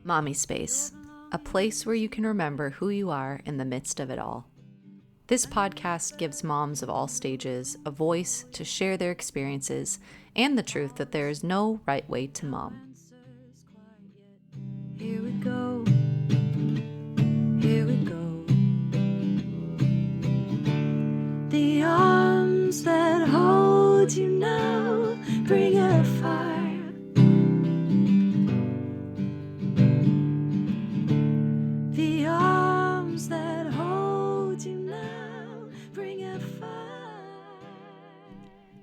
Mommispace, a place where you can remember who you are in the midst of it all. This podcast gives moms of all stages a voice to share their experiences and the truth that there is no right way to mom. Here we go. Here we go. The arms that hold you now bring a fire. The arms that hold you now bring a fire.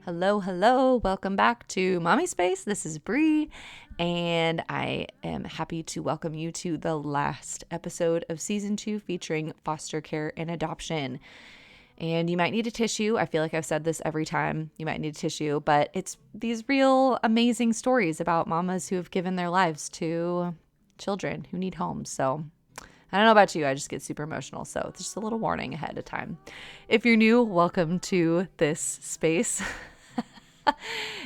Hello, welcome back to Mommispace. This is Bree, and I am happy to welcome you to the last episode of Season 2 featuring foster care and adoption. And you might need a tissue. I feel like I've said this every time. You might need a tissue, but it's these real amazing stories about mamas who have given their lives to children who need homes. So I don't know about you. I just get super emotional. So it's just a little warning ahead of time. If you're new, welcome to this space.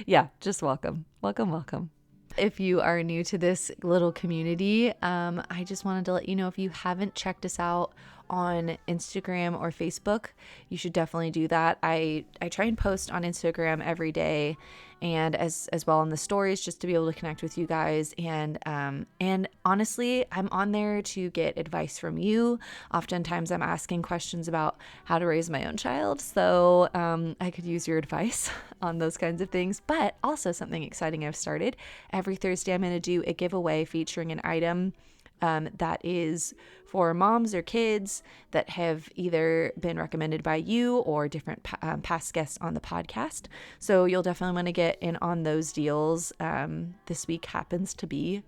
Yeah, just welcome. Welcome. If you are new to this little community, I just wanted to let you know if you haven't checked us out on Instagram or Facebook, you should definitely do that. I try and post on Instagram every day, and as well in the stories, just to be able to connect with you guys. And honestly, I'm on there to get advice from you. Oftentimes I'm asking questions about how to raise my own child, so I could use your advice on those kinds of things. But also something exciting I've started. Every Thursday I'm going to do a giveaway featuring an item that is for moms or kids that have either been recommended by you or different past guests on the podcast. So you'll definitely want to get in on those deals. This week happens to be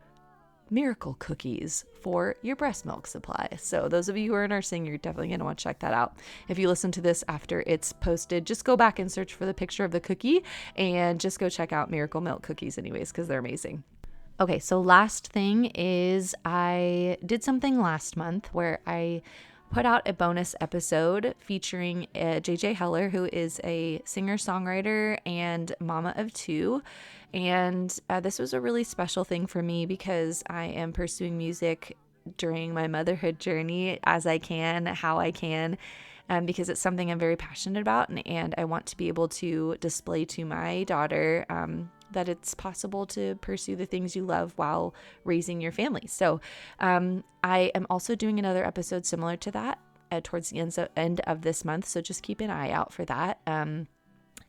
miracle cookies for your breast milk supply. So those of you who are nursing, you're definitely going to want to check that out. If you listen to this after it's posted, just go back and search for the picture of the cookie and just go check out Miracle Milk cookies anyways, because they're amazing. Okay, so last thing is I did something last month where I put out a bonus episode featuring JJ Heller, who is a singer-songwriter and mama of two. And this was a really special thing for me because I am pursuing music during my motherhood journey as I can, how I can, because it's something I'm very passionate about, and I want to be able to display to my daughter that it's possible to pursue the things you love while raising your family. So I am also doing another episode similar to that towards the end of this month. So just keep an eye out for that.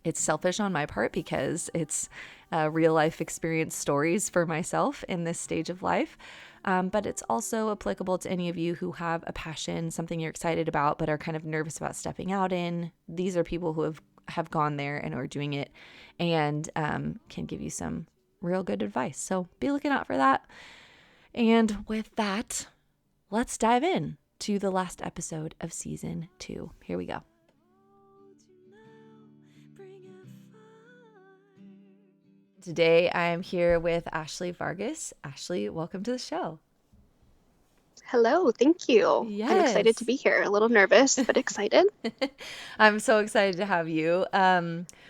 It's selfish on my part because it's real life experience stories for myself in this stage of life. But it's also applicable to any of you who have a passion, something you're excited about, but are kind of nervous about stepping out in. These are people who have gone there and are doing it and can give you some real good advice. So be looking out for that. And with that, let's dive in to the last episode of season 2. Here we go. Today I'm here with Ashley Vargas. Ashley, welcome to the show. Hello, thank you. Yes. I'm excited to be here. A little nervous, but excited. I'm so excited to have you.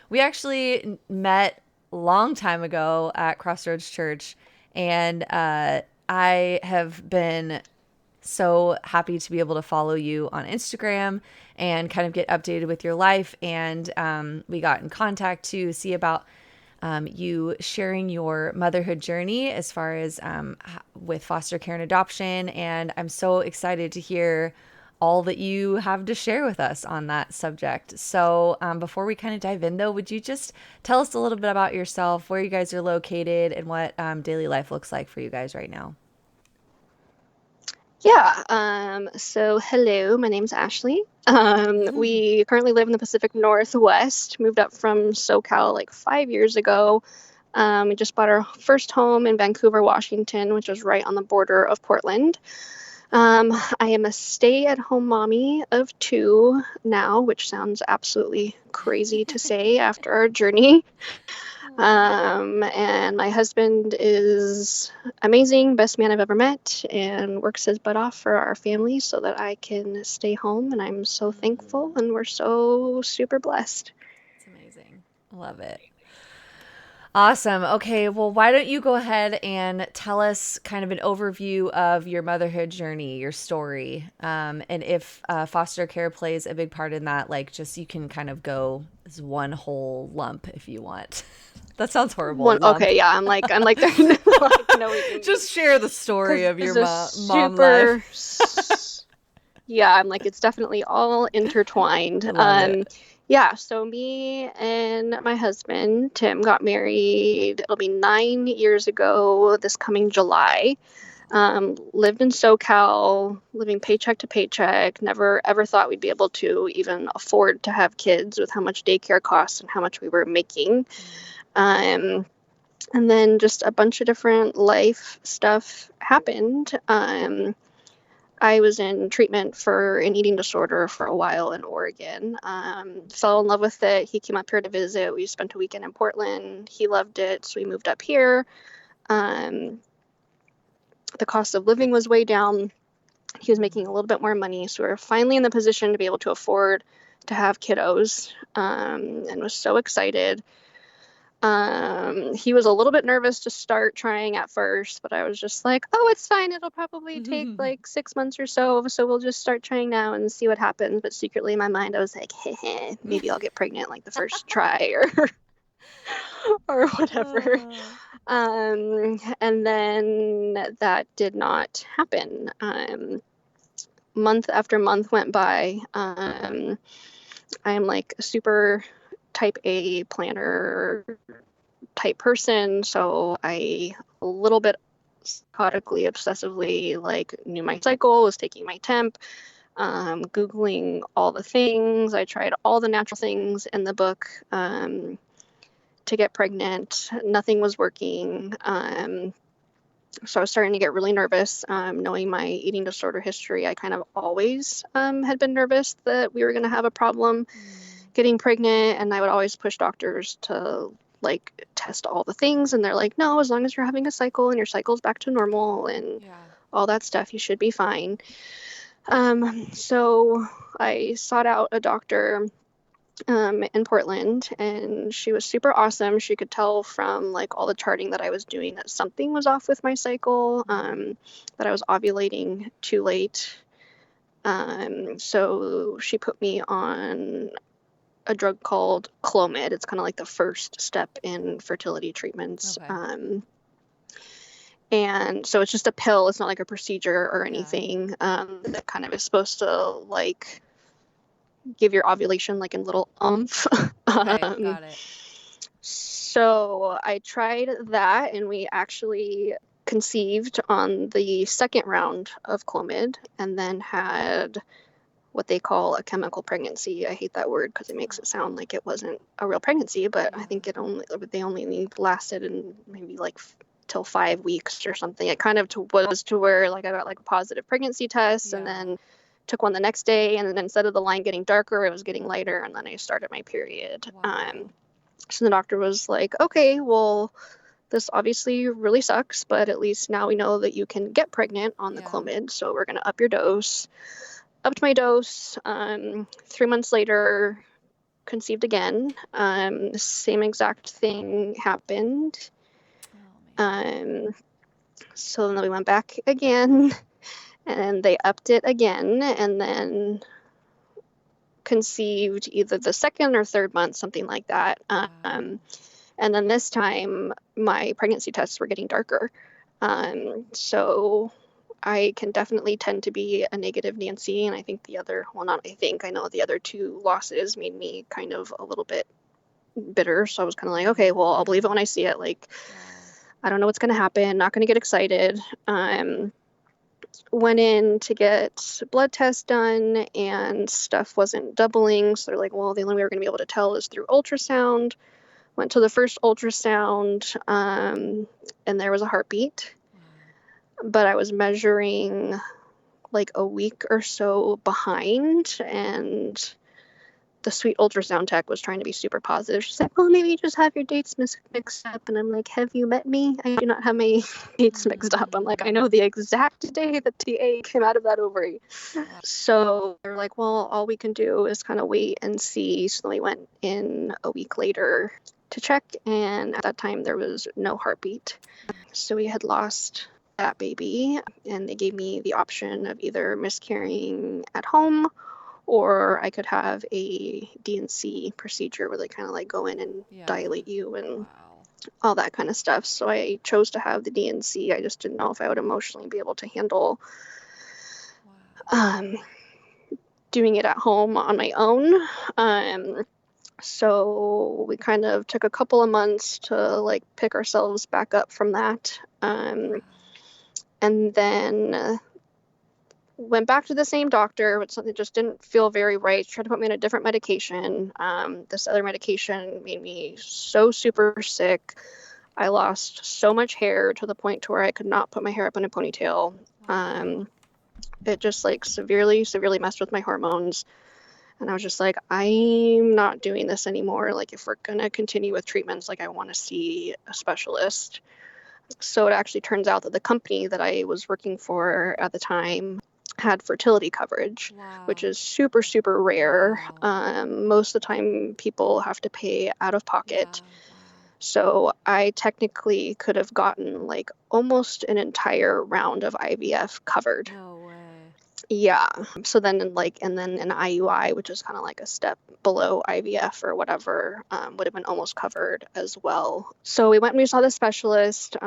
We actually met a long time ago at Crossroads Church, and I have been so happy to be able to follow you on Instagram and kind of get updated with your life. And we got in contact to see about you sharing your motherhood journey as far as with foster care and adoption. And I'm so excited to hear all that you have to share with us on that subject. So before we kind of dive in, though, would you just tell us a little bit about yourself, where you guys are located, and what daily life looks like for you guys right now? Yeah, so hello, my name's Ashley. We currently live in the Pacific Northwest, moved up from SoCal like 5 years ago. We just bought our first home in Vancouver, Washington, which is right on the border of Portland. I am a stay-at-home mommy of 2 now, which sounds absolutely crazy to say after our journey. And my husband is amazing, best man I've ever met, and works his butt off for our family so that I can stay home. And I'm so thankful, and we're so super blessed. It's amazing. Love it. Awesome. Okay, well, why don't you go ahead and tell us kind of an overview of your motherhood journey, your story, and if foster care plays a big part in that, like just you can kind of go as one whole lump if you want. That sounds horrible, One, lump. okay, yeah, like, like, no, we can Just share the story because of your it's a mom life. yeah, I'm like, it's definitely all intertwined. Love it. Yeah, so me and my husband, Tim, got married, it'll be 9 years ago this coming July. Lived in SoCal, living paycheck to paycheck, never ever thought we'd be able to even afford to have kids with how much daycare costs and how much we were making. Um, and then just a bunch of different life stuff happened. I was in treatment for an eating disorder for a while in Oregon. Fell in love with it. He came up here to visit. We spent a weekend in Portland. He loved it, so we moved up here. Um, the cost of living was way down. He was making a little bit more money, so we were finally in the position to be able to afford to have kiddos, and was so excited. He was a little bit nervous to start trying at first, but I was just like, oh, it's fine. It'll probably take like 6 months or so. So we'll just start trying now and see what happens. But secretly in my mind, I was like, hey, maybe I'll get pregnant like the first try or whatever. And then that did not happen. Month after month went by. I'm like a super type A planner type person, so I a little bit psychotically, obsessively like knew my cycle, was taking my temp, Googling all the things. I tried all the natural things in the book to get pregnant. Nothing was working. So I was starting to get really nervous. Knowing my eating disorder history, I kind of always had been nervous that we were going to have a problem getting pregnant, and I would always push doctors to like test all the things, and they're like, no, as long as you're having a cycle and your cycle's back to normal and all that stuff, you should be fine. So I sought out a doctor in Portland, and she was super awesome. She could tell from like all the charting that I was doing that something was off with my cycle, that I was ovulating too late. So she put me on a drug called Clomid. It's kind of like the first step in fertility treatments. Okay. And so it's just a pill. It's not like a procedure or anything. That kind of is supposed to like give your ovulation like a little oomph. Okay, got it. So I tried that, and we actually conceived on the second round of Clomid, and then had what they call a chemical pregnancy. I hate that word because it makes it sound like it wasn't a real pregnancy, but I think they only lasted in maybe like till 5 weeks or something. It kind of was to where like I got like a positive pregnancy test, and then took one the next day, and then instead of the line getting darker, it was getting lighter, and then I started my period. So the doctor was like, okay, well, this obviously really sucks, but at least now we know that you can get pregnant on the Clomid, so we're going to up your dose. Upped my dose. 3 months later, conceived again. Same exact thing happened. So then we went back again, and they upped it again, and then conceived either the second or third month, something like that. And then this time, my pregnancy tests were getting darker. So I can definitely tend to be a negative Nancy, and I think I know the other two losses made me kind of a little bit bitter. So I was kind of like, okay, well, I'll believe it when I see it. Like, I don't know what's going to happen. Not going to get excited. Went in to get blood tests done, and stuff wasn't doubling. So they're like, well, the only way we're going to be able to tell is through ultrasound. Went to the first ultrasound, and there was a heartbeat. But I was measuring like a week or so behind, and the sweet ultrasound tech was trying to be super positive. She's like, well, maybe you just have your dates mixed up. And I'm like, have you met me? I do not have my dates mixed up. I'm like, I know the exact day that the egg came out of that ovary. So they're like, well, all we can do is kind of wait and see. So then we went in a week later. to check, and at that time there was no heartbeat. So we had lost that baby, and they gave me the option of either miscarrying at home, or I could have a D&C procedure where they kind of like go in and dilate you and all that kind of stuff. So I chose to have the D&C. I just didn't know if I would emotionally be able to handle doing it at home on my own. So we kind of took a couple of months to like pick ourselves back up from that. And then went back to the same doctor, but something just didn't feel very right. She tried to put me on a different medication. This other medication made me so super sick. I lost so much hair to the point to where I could not put my hair up in a ponytail. It just like severely messed with my hormones. And I was just like, I'm not doing this anymore. Like, if we're going to continue with treatments, like, I want to see a specialist. So it actually turns out that the company that I was working for at the time had fertility coverage, which is super, super rare. Most of the time, people have to pay out of pocket. So I technically could have gotten like almost an entire round of IVF covered. No way. Yeah. So then and then an IUI, which is kind of like a step below IVF or whatever, would have been almost covered as well. So we went and we saw the specialist,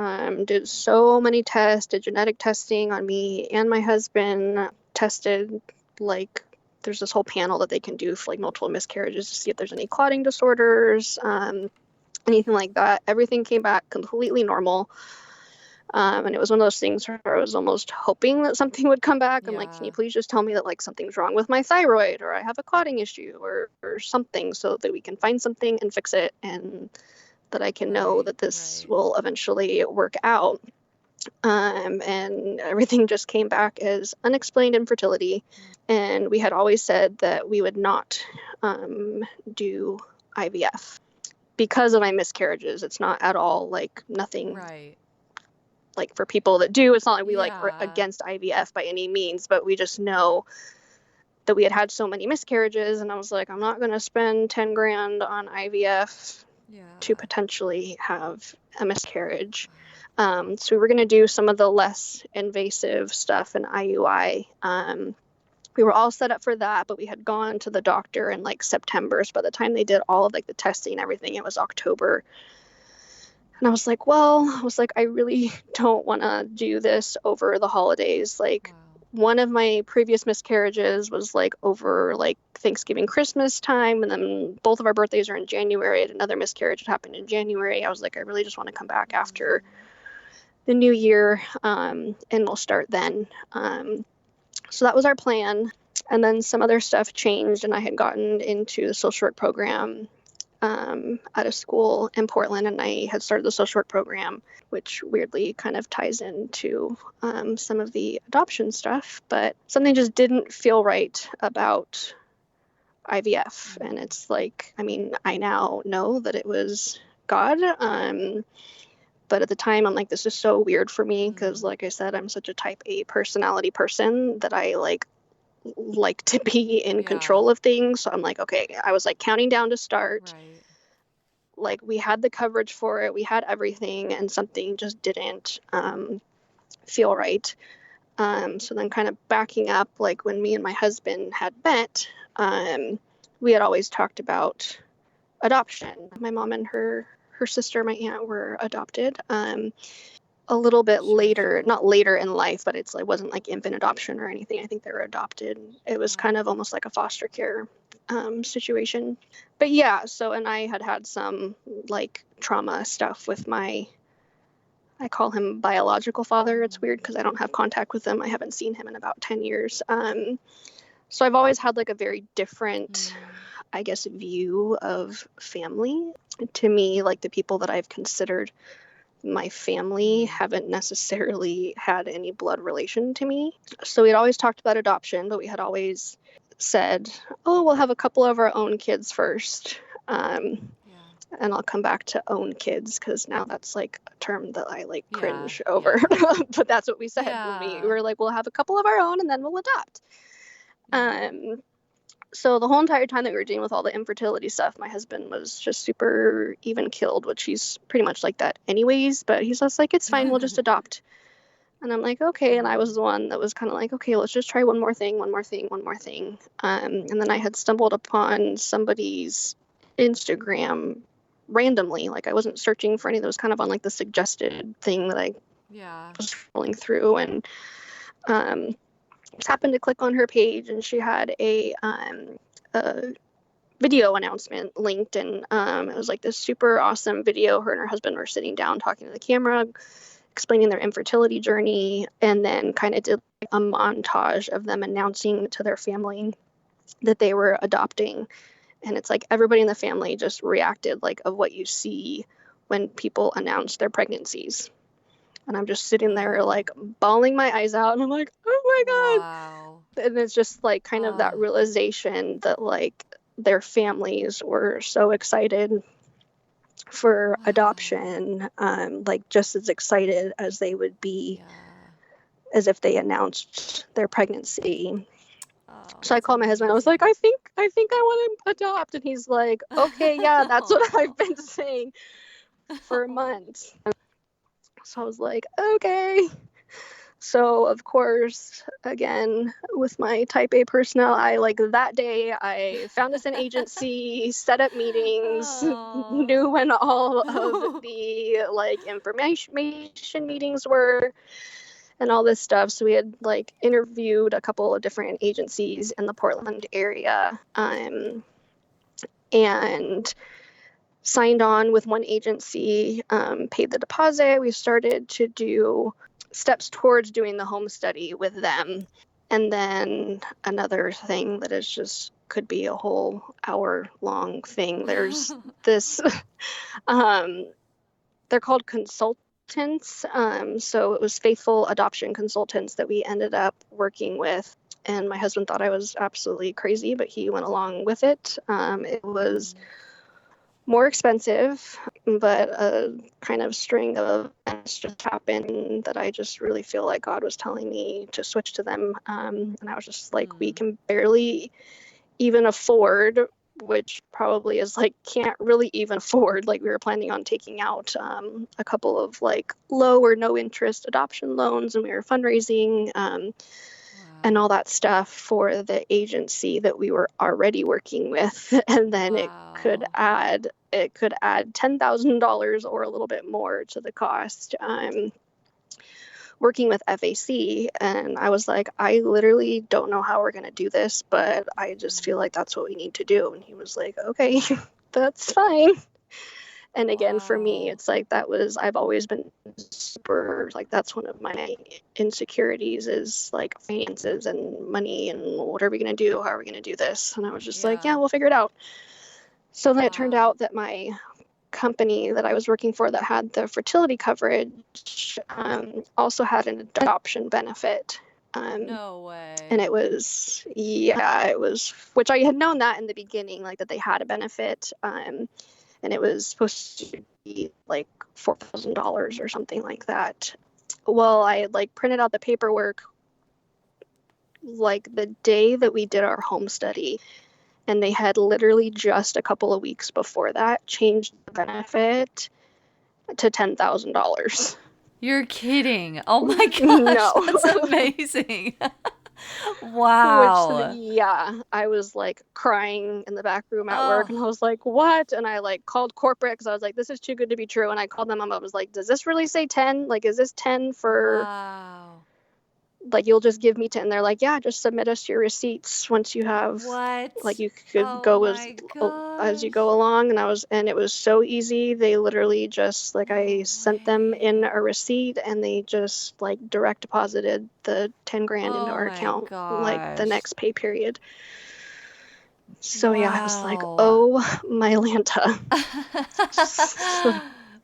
did so many tests, did genetic testing on me and my husband, tested like there's this whole panel that they can do for like multiple miscarriages to see if there's any clotting disorders, anything like that. Everything came back completely normal. And it was one of those things where I was almost hoping that something would come back. I'm like, can you please just tell me that like something's wrong with my thyroid, or I have a clotting issue, or something, so that we can find something and fix it, and that I can know that this will eventually work out. And everything just came back as unexplained infertility. And we had always said that we would not do IVF because of my miscarriages. It's not at all like nothing. Like for people that do, it's not like we like are against IVF by any means, but we just know that we had so many miscarriages, and I was like, I'm not going to spend 10 grand on IVF to potentially have a miscarriage. So we were going to do some of the less invasive stuff in IUI. We were all set up for that, but we had gone to the doctor in like September. So by the time they did all of like the testing and everything, it was October. And I was like, I really don't want to do this over the holidays. Like, one of my previous miscarriages was like over like Thanksgiving, Christmas time. And then both of our birthdays are in January. I had another miscarriage that happened in January. I was like, I really just want to come back after the new year, and we'll start then. So that was our plan. And then some other stuff changed, and I had gotten into the social work program at a school in Portland, and I had started the social work program, which weirdly kind of ties into some of the adoption stuff, but something just didn't feel right about IVF. And it's like, I mean, I now know that it was God, but at the time I'm like, this is so weird for me, because like I said, I'm such a type A personality person that I like to be in control of things. So I'm like, okay, I was like counting down to start. Like, we had the coverage for it, we had everything, and something just didn't feel right. So then kind of backing up, like when me and my husband had met, we had always talked about adoption. My mom and her sister, my aunt, were adopted. A little bit later, not later in life, but it wasn't like infant adoption or anything. I think they were adopted. It was kind of almost like a foster care situation. But yeah, so, and I had some like trauma stuff with I call him biological father. It's weird because I don't have contact with him. I haven't seen him in about 10 years. So I've always had like a very different, I guess, view of family. To me, like the people that I've considered my family haven't necessarily had any blood relation to me. So we had always talked about adoption, but we had always said, oh, we'll have a couple of our own kids first. And I'll come back to own kids, because now that's like a term that I like cringe over. But that's what we said when we were like, we'll have a couple of our own and then we'll adopt. So the whole entire time that we were dealing with all the infertility stuff, my husband was just super even killed, which he's pretty much like that anyways. But he's just like, it's fine, we'll just adopt. And I'm like, okay. And I was the one that was kind of like, okay, let's just try one more thing, one more thing, one more thing. And then I had stumbled upon somebody's Instagram randomly. Like I wasn't searching for any that was kind of on like the suggested thing that I was scrolling through, and just happened to click on her page, and she had a video announcement linked, and it was like this super awesome video. Her and her husband were sitting down talking to the camera, explaining their infertility journey, and then kind of did a montage of them announcing to their family that they were adopting. And it's like everybody in the family just reacted like of what you see when people announce their pregnancies. And I'm just sitting there like bawling my eyes out, and I'm like, oh my God. Wow. And it's just like kind of that realization that like their families were so excited for adoption, like just as excited as they would be as if they announced their pregnancy. So I called my husband. I was like, I think I want to adopt. And he's like, okay, yeah, that's what I've been saying for months. So I was like, okay. So of course, again, with my type A personnel, I like that day I found us an agency, set up meetings, knew when all of the like information meetings were, and all this stuff. So we had like interviewed a couple of different agencies in the Portland area, and signed on with one agency, paid the deposit. We started to do steps towards doing the home study with them. And then another thing that is just could be a whole hour-long thing. There's this, they're called consultants. So it was Faithful Adoption Consultants that we ended up working with. And my husband thought I was absolutely crazy, but he went along with it. It was more expensive, but a kind of string of events just happened that I just really feel like God was telling me to switch to them. And I was just like, we can barely even afford, which probably is like, can't really even afford. Like we were planning on taking out a couple of like low or no interest adoption loans, and we were fundraising and all that stuff for the agency that we were already working with. And then it could add $10,000 or a little bit more to the cost. Working with FAC, and I was like, I literally don't know how we're going to do this, but I just feel like that's what we need to do. And he was like, okay, that's fine. And again, for me, it's like I've always been super, like, that's one of my insecurities is like finances and money and what are we going to do? How are we going to do this? And I was just like, yeah, we'll figure it out. So then it turned out that my company that I was working for that had the fertility coverage also had an adoption benefit. No way. And it was, which I had known that in the beginning, like that they had a benefit. And it was supposed to be like $4,000 or something like that. Well, I like printed out the paperwork like the day that we did our home study, and they had literally just a couple of weeks before that changed the benefit to $10,000. You're kidding. Oh my gosh. No. That's amazing. Wow. I was like crying in the back room at work, and I was like, what? And I like called corporate because I was like, this is too good to be true. And I called them and I was like, does this really say 10? Like, is this 10 for like, you'll just give me 10? And they're like, yeah, just submit us your receipts once you have like, you could go as you go along. And it was so easy. They literally just like, I sent them in a receipt, and they just like direct deposited the 10 grand into our account like the next pay period. So yeah, I was like, oh my Lanta.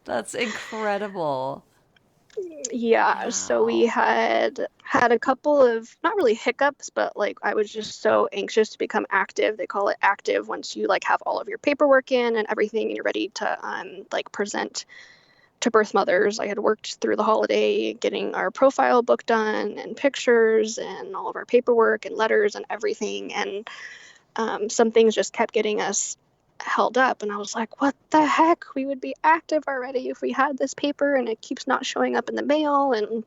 That's incredible. Yeah, so we had a couple of not really hiccups, but like I was just so anxious to become active. They call it active once you like have all of your paperwork in and everything, and you're ready to like present to birth mothers. I had worked through the holiday getting our profile book done and pictures and all of our paperwork and letters and everything, and some things just kept getting us held up. And I was like, what the heck? We would be active already if we had this paper, and it keeps not showing up in the mail and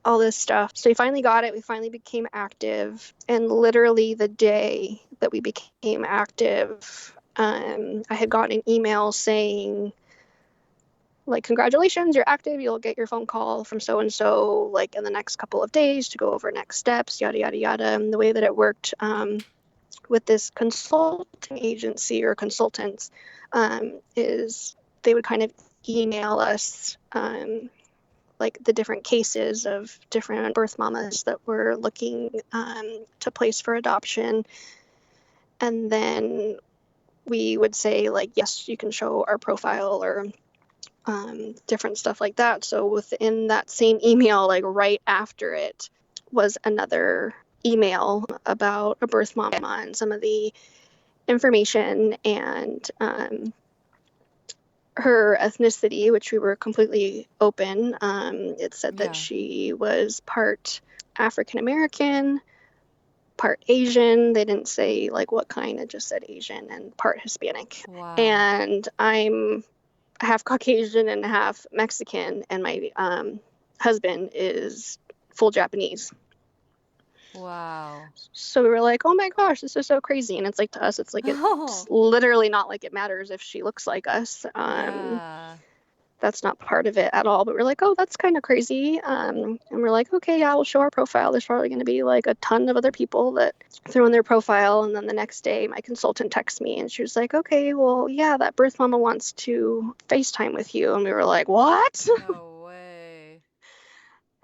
all this stuff. So we finally got it. We finally became active. And literally the day that we became active, I had gotten an email saying, like, congratulations, you're active. You'll get your phone call from so and so, like, in the next couple of days to go over next steps, yada, yada, yada. And the way that it worked with this consulting agency or consultants is they would kind of email us like the different cases of different birth mamas that were looking to place for adoption. And then we would say, like, yes, you can show our profile or different stuff like that. So within that same email, like right after it, was another email about a birth mama and some of the information and her ethnicity, which we were completely open. It said that she was part African American, part Asian. They didn't say like what kind, it just said Asian, and part Hispanic. Wow. And I'm half Caucasian and half Mexican, and my husband is full Japanese. Wow. So we were like, oh my gosh, this is so crazy. And it's like, to us, it's like, it's literally not like it matters if she looks like us. That's not part of it at all. But we're like, oh, that's kind of crazy. And we're like, okay, yeah, we'll show our profile. There's probably going to be like a ton of other people that throw in their profile. And then the next day, my consultant texts me and she was like, okay, well, yeah, that birth mama wants to FaceTime with you. And we were like, what? No way.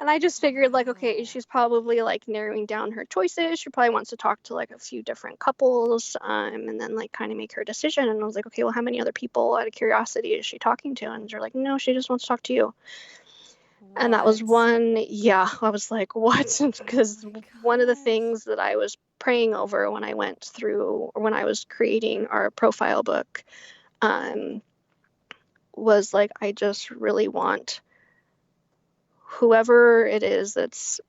And I just figured, like, okay, she's probably like narrowing down her choices. She probably wants to talk to like a few different couples and then like kind of make her decision. And I was like, okay, well, how many other people out of curiosity is she talking to? And they're like, no, she just wants to talk to you. What? And that was one, yeah, I was like, what? Because one of the things that I was praying over when I went through, or when I was creating our profile book, was like, I just really want whoever it is that's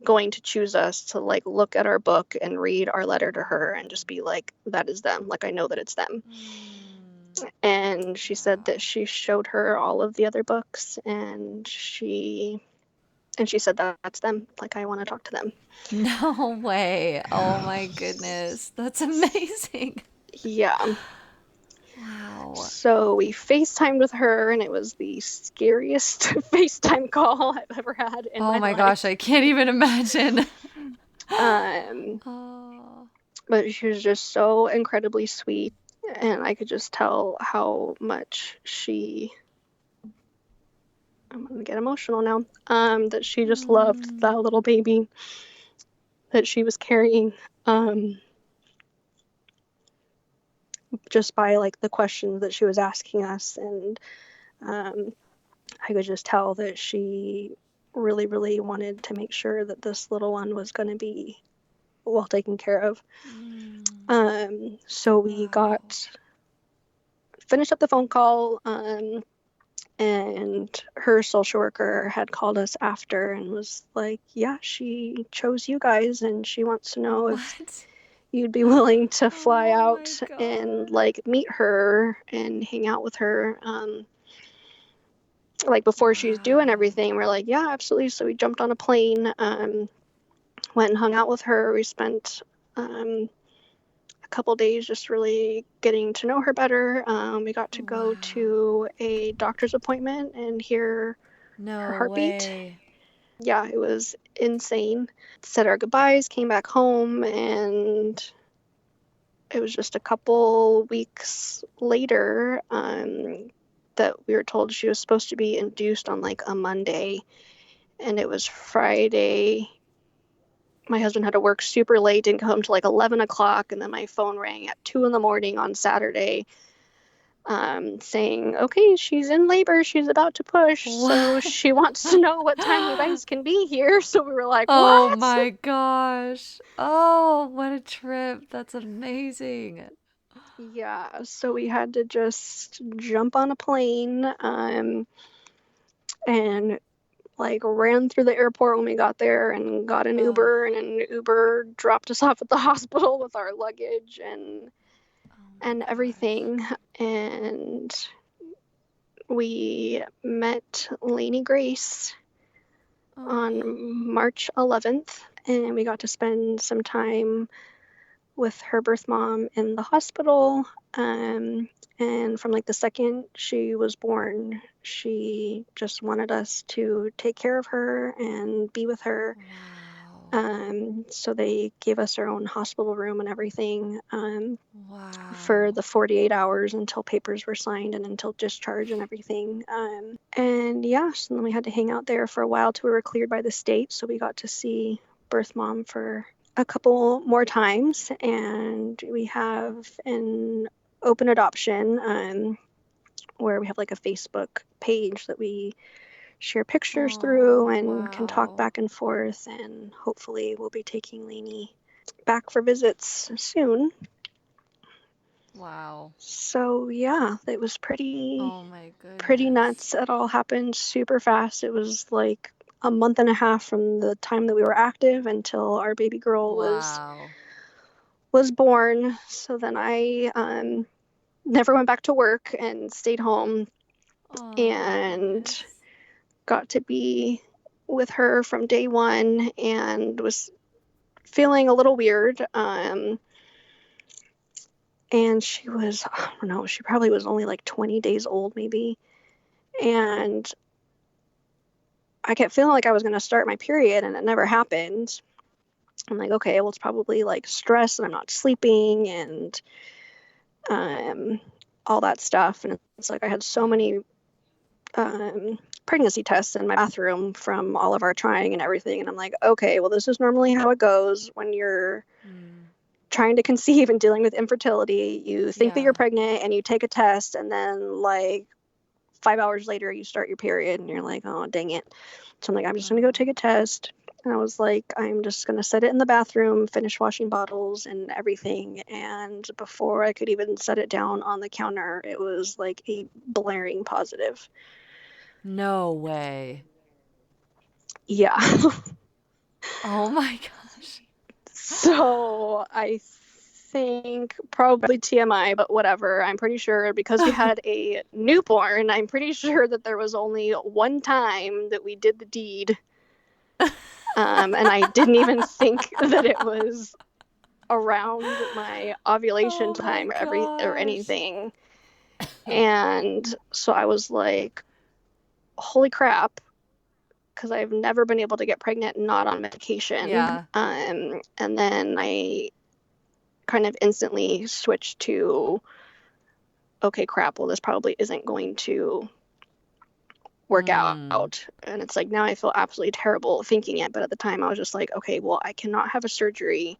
going to choose us to like look at our book and read our letter to her and just be like, that is them. Like, I know that it's them. And she said that she showed her all of the other books and she said that's them. Like, I want to talk to them. No way. Oh my goodness. That's amazing. Yeah. Wow. So we FaceTimed with her, and it was the scariest FaceTime call I've ever had in my life. Oh my gosh, I can't even imagine. But she was just so incredibly sweet, and I could just tell how much I'm gonna get emotional now, that she just loved that little baby that she was carrying, just by like the questions that she was asking us. And I could just tell that she really, really wanted to make sure that this little one was going to be well taken care of. So we finished up the phone call, and her social worker had called us after and was like, yeah, she chose you guys and she wants to know if you'd be willing to fly out and like meet her and hang out with her. Like before she's doing everything. We're like, yeah, absolutely. So we jumped on a plane, went and hung out with her. We spent a couple days just really getting to know her better. We got to go to a doctor's appointment and hear her heartbeat. Yeah, it was insane. Said our goodbyes, came back home, and it was just a couple weeks later that we were told she was supposed to be induced on like a Monday, and it was Friday. My husband had to work super late, didn't come home till like 11 o'clock, and then my phone rang at 2 a.m. on Saturday, saying, okay, she's in labor, she's about to push, so she wants to know what time you guys can be here. So we were like, what? Oh my gosh. Oh, what a trip. That's amazing. Yeah, so we had to just jump on a plane, and like ran through the airport when we got there and got an Uber, and an Uber dropped us off at the hospital with our luggage and everything. And we met Lainey Grace on March 11th, and we got to spend some time with her birth mom in the hospital. And from like the second she was born, she just wanted us to take care of her and be with her. So they gave us our own hospital room and everything for the 48 hours until papers were signed and until discharge and everything. And yeah, so then we had to hang out there for a while till we were cleared by the state. So we got to see birth mom for a couple more times, and we have an open adoption where we have like a Facebook page that we share pictures through and can talk back and forth, and hopefully we'll be taking Lainey back for visits soon. Wow. So yeah, it was pretty nuts. It all happened super fast. It was like a month and a half from the time that we were active until our baby girl was born. So then I never went back to work and stayed home and got to be with her from day one, and was feeling a little weird. And she was, I don't know, she probably was only like 20 days old maybe. And I kept feeling like I was going to start my period, and it never happened. I'm like, okay, well, it's probably like stress and I'm not sleeping and all that stuff. And it's like I had so many pregnancy tests in my bathroom from all of our trying and everything. And I'm like, okay, well, this is normally how it goes when you're trying to conceive and dealing with infertility. You think that you're pregnant and you take a test, and then like 5 hours later you start your period and you're like, oh, dang it. So I'm like, I'm just going to go take a test. And I was like, I'm just going to set it in the bathroom, finish washing bottles and everything. And before I could even set it down on the counter, it was like a blaring positive. No way. Yeah. Oh my gosh. So I think probably TMI, but whatever. I'm pretty sure because we had a newborn, I'm pretty sure that there was only one time that we did the deed. And I didn't even think that it was around my ovulation time or anything. And so I was like, holy crap, because I've never been able to get pregnant not on medication. Yeah. And then I kind of instantly switched to, okay, crap, well, this probably isn't going to work out. And it's like, now I feel absolutely terrible thinking it. But at the time I was just like, okay, well, I cannot have a surgery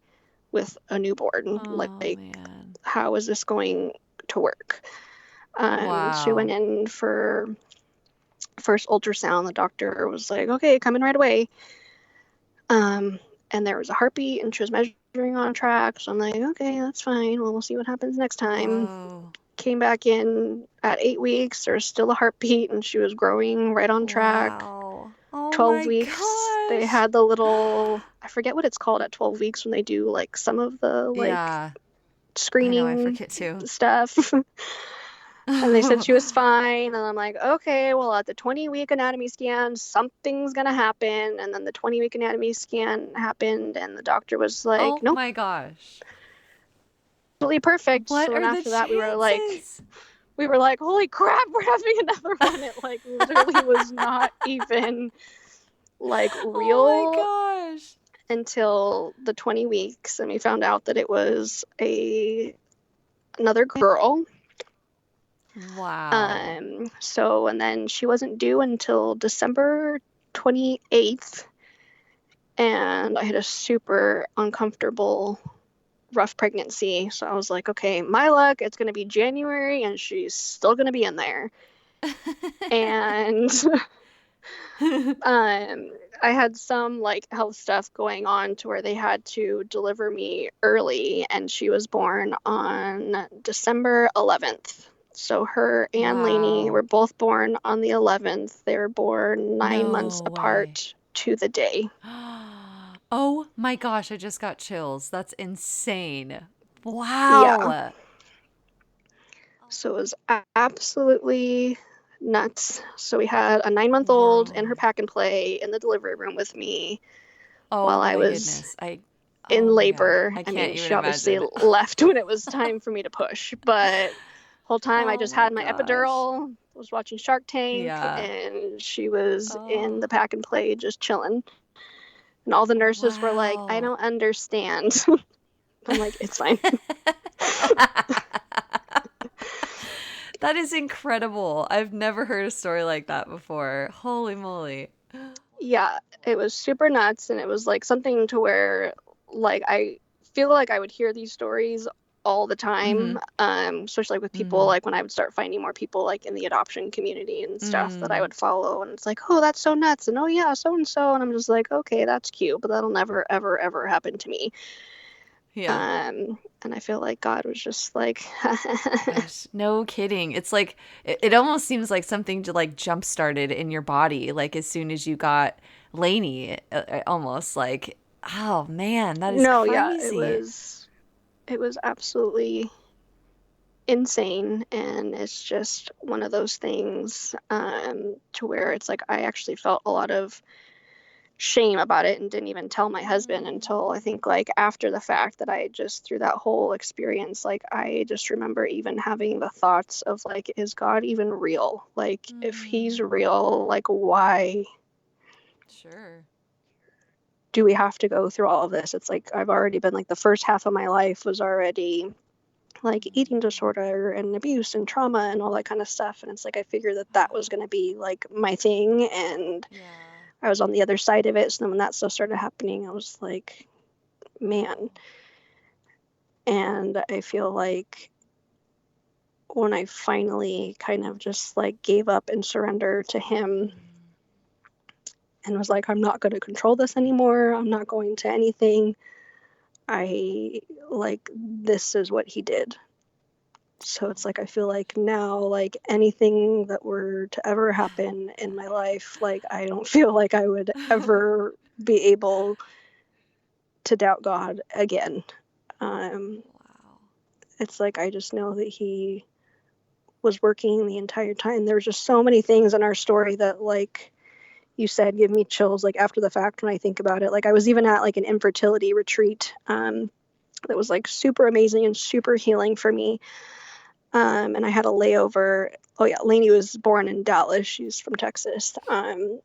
with a newborn. Man. How is this going to work? So we went in for first ultrasound. The doctor was like, okay, come in right away. And there was a heartbeat, and she was measuring on track. So I'm like, okay, that's fine. Well, we'll see what happens next time. Came back in at 8 weeks. There's still a heartbeat, and she was growing right on track. 12 weeks. Gosh. They had the little, I forget what it's called at 12 weeks when they do like some of the like screening I forget too. stuff. And they said she was fine. And I'm like, okay, well, at the 20-week anatomy scan, something's going to happen. And then the 20-week anatomy scan happened, and the doctor was like, nope. Oh my gosh. Absolutely perfect. What so are after the that, chances? we were like, holy crap, we're having another one. It like literally was not even like real. Oh my gosh. Until the 20 weeks, and we found out that it was another girl. Wow. So, and then she wasn't due until December 28th, and I had a super uncomfortable, rough pregnancy. So I was like, okay, my luck, it's going to be January, and she's still going to be in there. And I had some like health stuff going on to where they had to deliver me early, and she was born on December 11th. So her and Lainey Wow. were both born on the 11th. They were born 9 months No way. apart to the day. Oh my gosh, I just got chills. That's insane. Yeah. Wow. So it was absolutely nuts. So we had a 9 month old in her Whoa. pack and play in the delivery room with me while Oh I my was goodness. in Oh my God. labor. I I can't mean, even she obviously imagine. left when it was time for me to push, but whole time I Oh just my had my gosh. epidural, was watching Shark Tank, Yeah. and she was in Oh, the pack and play just chilling. And all the nurses were like, I wow. don't understand. I'm like, it's fine. That is incredible. I've never heard a story like that before. Holy moly. Yeah, it was super nuts. And it was like something to where, like, I feel like I would hear these stories all the Mm-hmm. time, especially with people, Mm-hmm. like when I would start finding more people like in the adoption community and stuff that I Mm. would follow. And it's like, oh, that's so nuts. And oh, yeah, so and so. And I'm just like, okay, that's cute, but that'll never, ever, ever happen to me. Yeah. And I feel like God was just like, Gosh, no kidding. It's like it almost seems like something to like jump started in your body, like as soon as you got Lainey, almost like, oh man, that is no, yeah, crazy. it was absolutely insane. And it's just one of those things, to where it's like I actually felt a lot of shame about it and didn't even tell my husband until I think like after the fact, that I just through that whole experience, like I just remember even having the thoughts of like, is God even real? Like if he's Mm, real, like why sure. do we have to go through all of this? It's like I've already been like the first half of my life was already like eating disorder and abuse and trauma and all that kind of stuff. And it's like I figured that that was going to be like my thing. And Yeah. I was on the other side of it. So then when that stuff started happening, I was like, man. And I feel like when I finally kind of just like gave up and surrendered to him Mm, and was like, I'm not going to control this anymore. I'm not going to anything. I like, this is what he did. So oh it's like my I feel like gosh. now, like anything that were to ever happen in my life, like I don't feel like I would ever be able to doubt God again. Um, Wow. it's like I just know that He was working the entire time. There was just so many things in our story that, like you said, give me chills. Like after the fact, when I think about it, like I was even at like an infertility retreat, that was like super amazing and super healing for me. And I had a layover. Oh yeah, Lainey was born in Dallas. She's from Texas.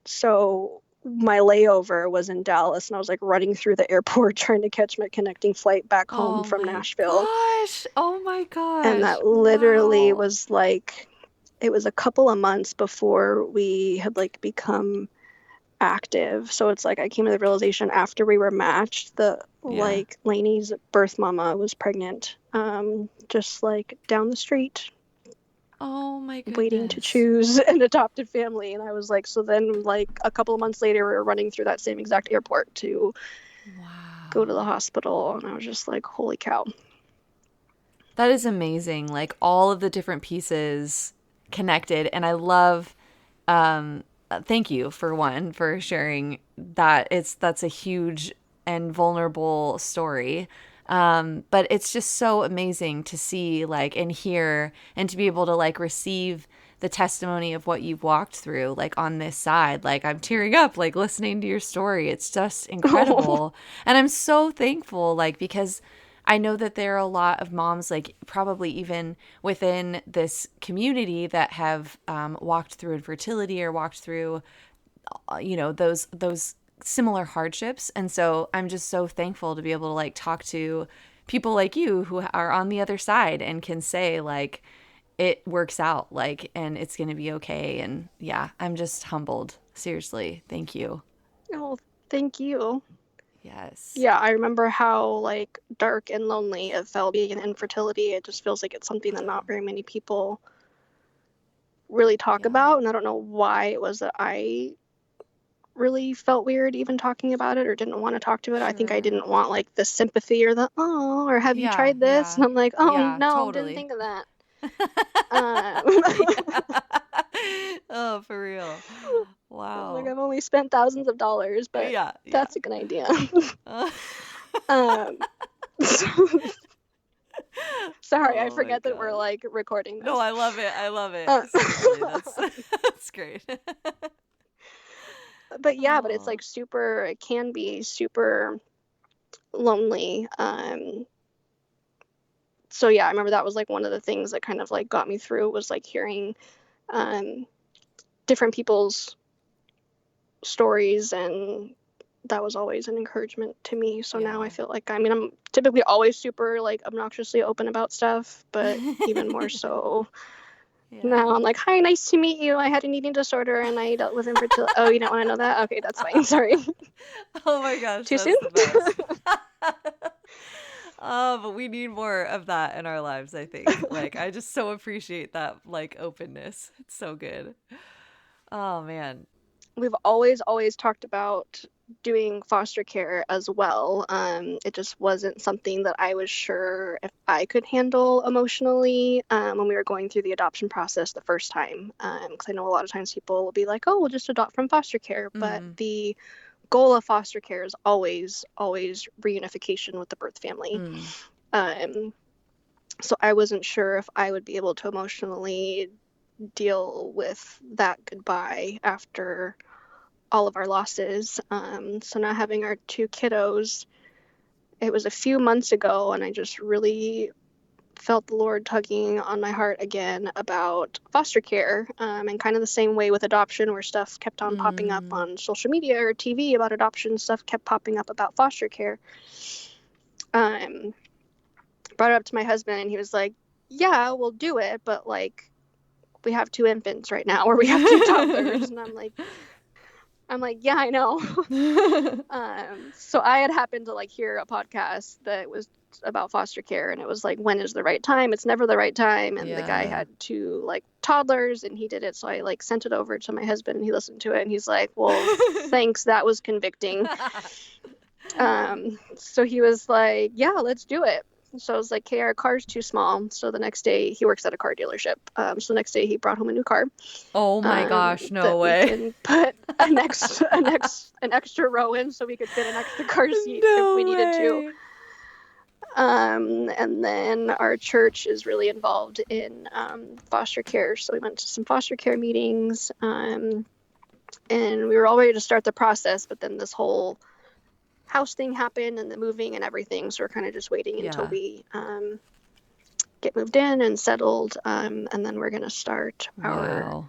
So my layover was in Dallas, and I was like running through the airport trying to catch my connecting flight back home Oh from my Nashville. gosh. Oh my And gosh. that literally Wow. was like, it was a couple of months before we had like become active. So it's like I came to the realization after we were matched that Yeah. like Lainey's birth mama was pregnant, just like down the street, Oh my waiting to goodness. choose an adopted family. And I was like, so then like a couple of months later, we were running through that same exact airport to go to Wow. the hospital. And I was just like, holy cow. That is amazing. Like all of the different pieces connected. And I love, thank you for one, for sharing that. That's a huge and vulnerable story. But it's just so amazing to see, like, and hear, and to be able to, like, receive the testimony of what you've walked through, like, on this side. Like, I'm tearing up, like, listening to your story. It's just Oh, incredible. And I'm so thankful, like, because I know that there are a lot of moms, like probably even within this community, that have walked through infertility or walked through, those similar hardships. And so I'm just so thankful to be able to like talk to people like you who are on the other side and can say like it works out, like, and it's going to be okay. And yeah, I'm just humbled. Seriously, thank you. oh, thank you. Yes. Yeah, I remember how like dark and lonely it felt being in infertility. It just feels like it's something that not very many people really talk Yeah. about. And I don't know why it was that I really felt weird even talking about it or didn't want to talk to it. I think I Sure. didn't want like the sympathy or the, oh, or have you Yeah, tried this? yeah. And I'm like, oh Yeah, no, didn't totally. think of that. Oh, for real. I'm like, Wow. I've only spent thousands of dollars, but Yeah, yeah. that's a good idea. Uh, um, Sorry, I oh my forget that we're gosh. like recording No, this. I love it. I love it. Uh, Seriously, that's that's great. but yeah, but it's Oh. like super, it can be super lonely. So yeah, I remember that was like one of the things that kind of like got me through was like hearing um, different people's stories, and that was always an encouragement to me. So now I Yeah. feel like, I mean, I'm typically always super like obnoxiously open about stuff, but even more so now. Yeah. I'm like, hi, nice to meet you. I had an eating disorder and I dealt with infertility. Oh, you don't want to know that? Okay, that's fine. Sorry. Oh my gosh, Too soon? that's the best. Oh, but we need more of that in our lives, I think. Like, I just so appreciate that, like, openness. It's so good. Oh, man. We've always talked about doing foster care as well. It just wasn't something that I was sure if I could handle emotionally when we were going through the adoption process the first time. Because I know a lot of times people will be like, "Oh, we'll just adopt from foster care," but Mm, the goal of foster care is always reunification with the birth family. mm, Um, so I wasn't sure if I would be able to emotionally deal with that goodbye after all of our losses. So now having our two kiddos, it was a few months ago, and I just really felt the Lord tugging on my heart again about foster care, and kind of the same way with adoption, where stuff kept on popping up mm. on social media or TV about adoption, stuff kept popping up about foster care. Um, Brought it up to my husband, and he was like, "Yeah, we'll do it, but like we have two infants right now, or we have two toddlers," and I'm like, yeah, I know. So I had happened to like hear a podcast that was about foster care, and it was like, when is the right time? It's never the right time. And the guy Yeah. had two like toddlers, and he did it. So I like sent it over to my husband, and he listened to it, and he's like, well, thanks, that was convicting. So he was like, yeah, let's do it. So I was like, okay, our car's too small. So the next day, he works at a car dealership. So the next day, he brought home a new car Oh my gosh, no that we way. can put an extra row in, so we could fit an extra car seat if we No needed to. way. And then our church is really involved in foster care, so we went to some foster care meetings, and we were all ready to start the process, but then this whole house thing happened and the moving and everything, so we're kind of just waiting until Yeah. we get moved in and settled, and then we're going to start our Wow.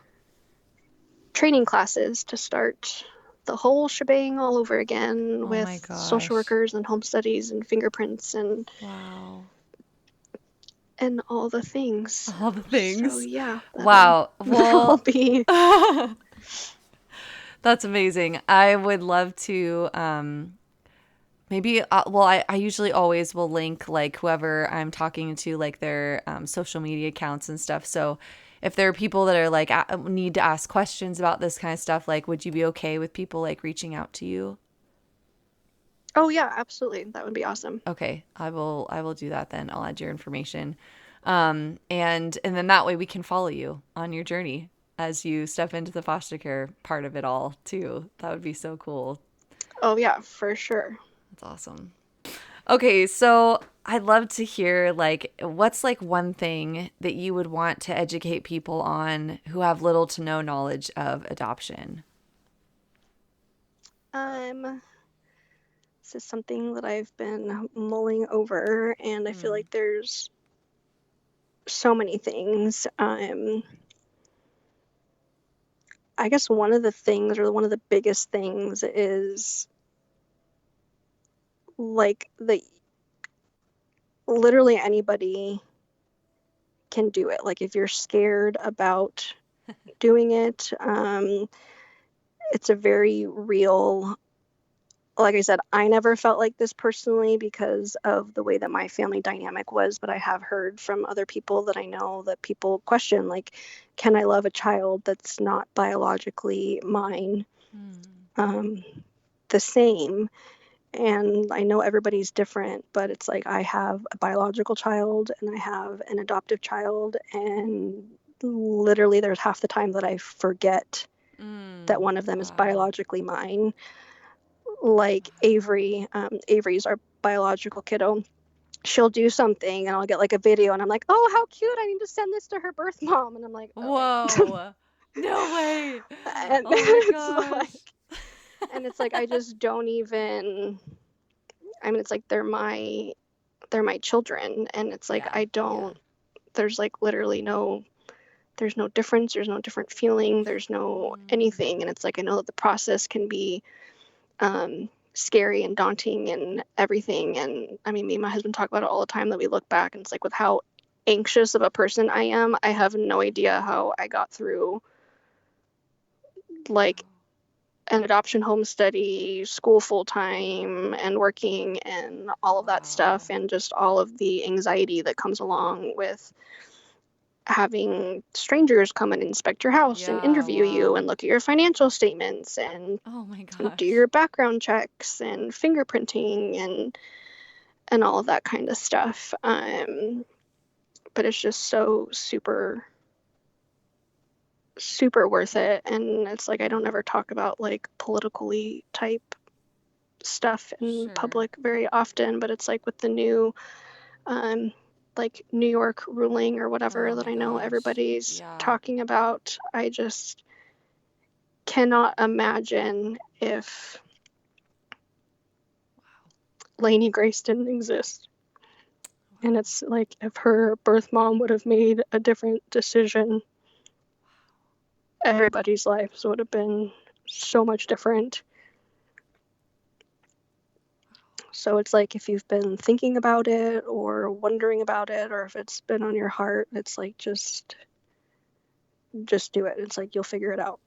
training classes to start the whole shebang all over again Oh with my social gosh. workers and home studies and fingerprints Wow. and all the things. All the So things. yeah, that'll Wow. that'll Well, be. that's amazing. I would love to maybe well I usually always will link like whoever I'm talking to like their social media accounts and stuff. So if there are people that are like need to ask questions about this kind of stuff, like would you be okay with people like reaching out to you? Oh yeah, absolutely. That would be awesome. Okay, I will do that then. I'll add your information. And then that way we can follow you on your journey as you step into the foster care part of it all too. That would be so cool. Oh yeah, for sure. That's awesome. Okay, so I'd love to hear like what's like one thing that you would want to educate people on who have little to no knowledge of adoption. This is something that I've been mulling over, and I feel Mm. like there's so many things. I guess one of the things, or one of the biggest things, is like the literally anybody can do it. Like if you're scared about doing it, it's a very real. Like I said, I never felt like this personally because of the way that my family dynamic was, but I have heard from other people that I know that people question, like, can I love a child that's not biologically mine Mm. um, the same? And I know everybody's different, but it's like I have a biological child and I have an adoptive child, and literally there's half the time that I forget that one of them is Wow. biologically mine. Like Avery, Avery's our biological kiddo. She'll do something and I'll get like a video and I'm like, oh, how cute. I need to send this to her birth mom. And I'm like, okay. Whoa. No way. And Oh my it's gosh. like, and it's like, I just don't even, I mean, it's like they're my children. And it's like, Yeah. I Yeah. don't, there's like literally there's no difference. There's no different feeling. There's no Mm. anything. And it's like, I know that the process can be scary and daunting and everything. And I mean, me and my husband talk about it all the time, that we look back and it's like, with how anxious of a person I am, I have no idea how I got through like an adoption home study, school full time, and working and all of that stuff, Wow. and just all of the anxiety that comes along with having strangers come and inspect your house and Yeah. interview you Wow. and look at your financial statements and Oh my do gosh. your background checks and fingerprinting and all of that kind of stuff. But it's just so super worth it. And it's like I don't ever talk about like politically type stuff in Sure. public very often, but it's like with the new um, like New York ruling or Oh whatever that my I know gosh. everybody's Yeah. talking about. I just cannot imagine if Lainey Grace didn't exist. And Wow. it's like if her birth mom would have made a different decision, everybody's lives would have been so much different. So it's like if you've been thinking about it or wondering about it, or if it's been on your heart, it's like just do it. It's like you'll figure it out.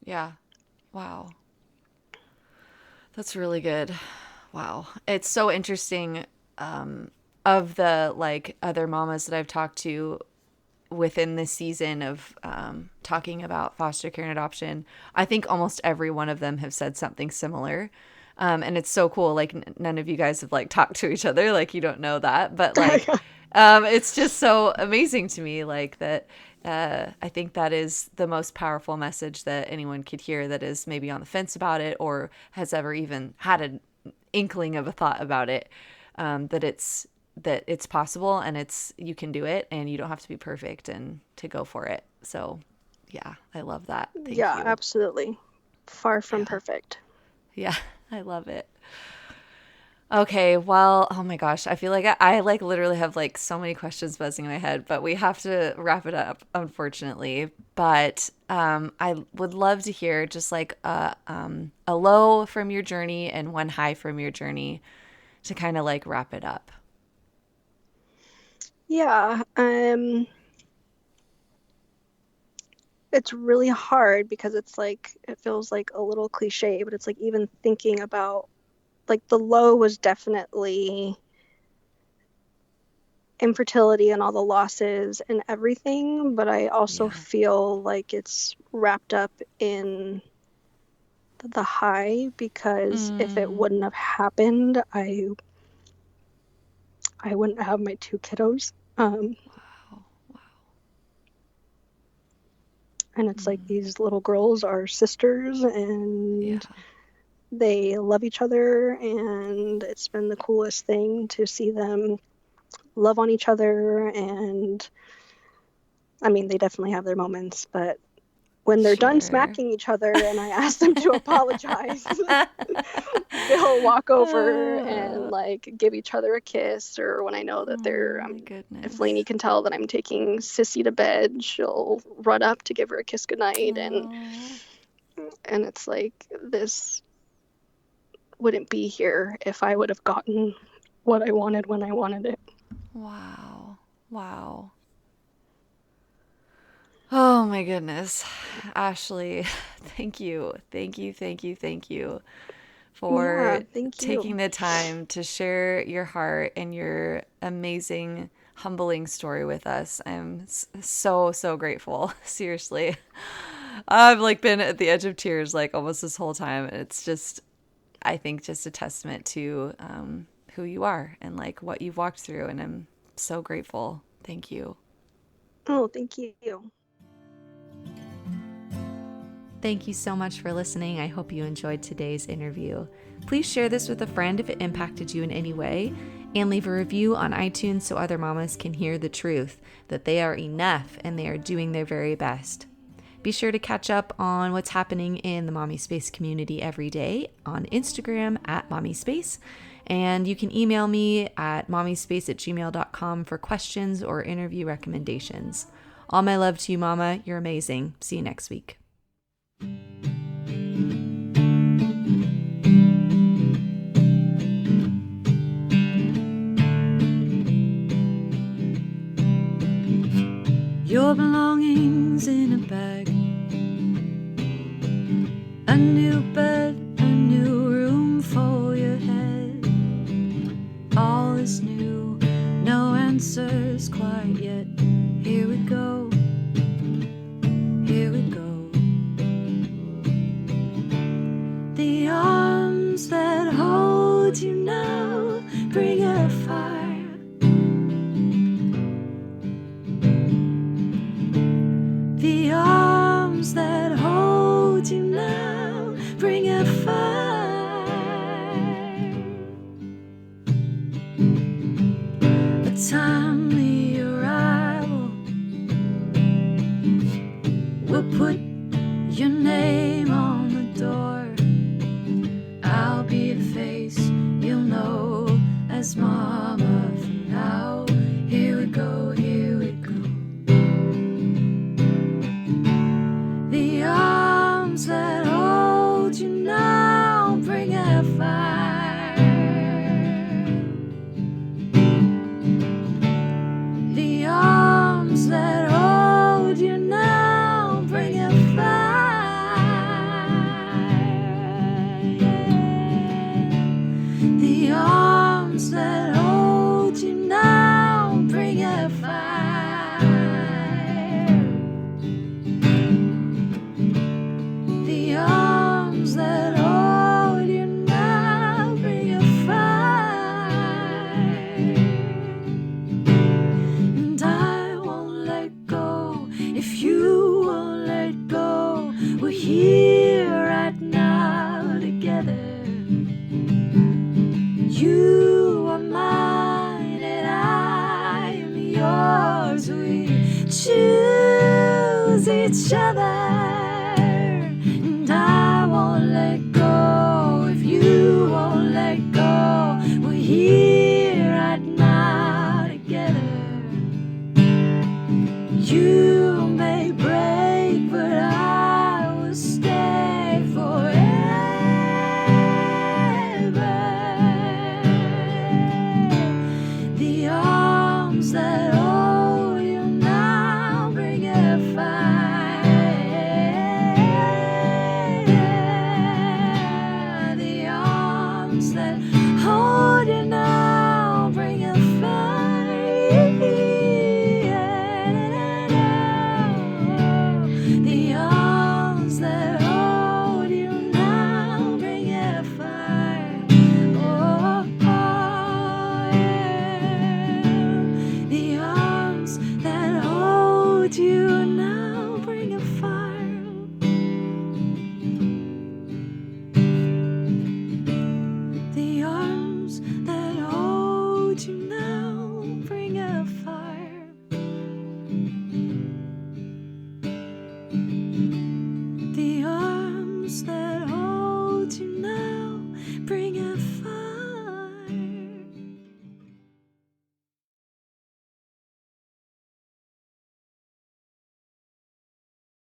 Yeah. Wow. That's really good. Wow. It's so interesting, of the like other mamas that I've talked to within this season of talking about foster care and adoption. I think almost every one of them have said something similar. And it's so cool. Like none of you guys have like talked to each other. Like you don't know that, but like, it's just so amazing to me. Like that, I think that is the most powerful message that anyone could hear that is maybe on the fence about it or has ever even had an inkling of a thought about it. That it's possible and it's you can do it and you don't have to be perfect and to go for it. So, yeah, I love that. Thank Yeah, you. absolutely. Far from Yeah. perfect. Yeah, I love it. Okay, well, oh my gosh, I feel like I like literally have like so many questions buzzing in my head, but we have to wrap it up, unfortunately. But I would love to hear just like a low from your journey and one high from your journey to kind of like wrap it up. Yeah, it's really hard because it's like it feels like a little cliche, but it's like even thinking about like the low was definitely infertility and all the losses and everything, but I also Yeah. feel like it's wrapped up in the high because if it Mm. wouldn't have happened, I wouldn't have my two kiddos. Wow. Wow. And it's like Mm. these little girls are sisters Yeah. and they love each other, and it's been the coolest thing to see them love on each other. And I mean, they definitely have their moments, but when they're done Sure. smacking each other and I ask them to apologize, they'll walk over and Oh like give each other a kiss. Or when I know that my if Lainey goodness. can tell that I'm taking Sissy to bed, she'll run up to give her a kiss goodnight. Oh, And it's like this wouldn't be here if I would have gotten what I wanted when I wanted it. wow. Wow. Oh my goodness. Ashley, thank you. Thank you. Thank you. Thank you for Yeah, thank taking you. the time to share your heart and your amazing, humbling story with us. I'm so, so grateful. Seriously. I've like been at the edge of tears like almost this whole time. And it's just I think just a testament to who you are and like what you've walked through. And I'm so grateful. Thank you. Oh, thank you. Thank you so much for listening. I hope you enjoyed today's interview. Please share this with a friend if it impacted you in any way, and leave a review on iTunes so other mamas can hear the truth that they are enough and they are doing their very best. Be sure to catch up on what's happening in the Mommispace community every day on Instagram at Mommispace. And you can email me at mommispace@gmail.com for questions or interview recommendations. All my love to you, Mama. You're amazing. See you next week. Your belongings in a bag, a new bed, a new room for your head. All is new, no answers quite yet. Here we go, here we go. The arms that hold you now bring a fire. The arms that hold you now bring a fire. A timely arrival will put your name on the door. I'll be the face you'll know as Mama for now. Here we go, here we go. The arms that hold you now bring a fire. The arms that hold you now bring a fire. The arms that hold you now bring a fire. The arms that hold you now bring a fire. And I won't let go if you won't let go. We're here right now together. You are mine and I am yours. We choose each other.